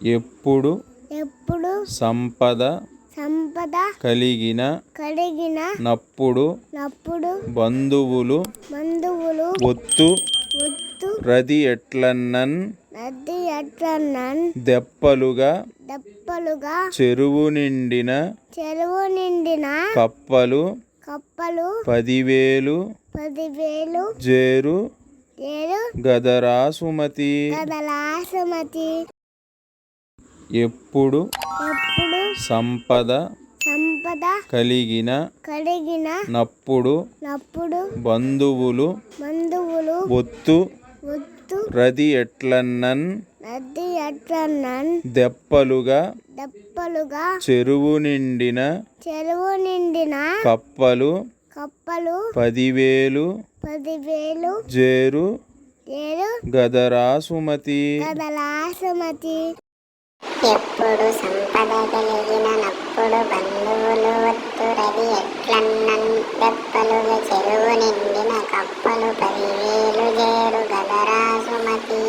ఎప్పుడు ఎప్పుడు సంపద సంపద కలిగిన నప్పుడు నప్పుడు బంధువులు ఒత్తు ఒత్తు రది ఎట్లన్నన్ నది ఎట్లన్నన్ దెప్పలుగా చెరువు నిండిన కప్పలు 10,000 జేరు గదరా సుమతి. ఎప్పుడు సంపద కలిగిన నప్పుడు బంధువులు ఒత్తు రది ఎట్లన్నన్ దెప్పలుగా చెరువు నిండిన కప్పలు 10,000 జేరు గదరా సుమతి. ఎప్పుడు సంపద కలిగిన నప్పుడు బంధువులు ఒత్తు రది ఎట్లన్నన్ దెప్పలుగా చెరువు నిండిన కప్పలు 10,000 జేరు గదరా సుమతి.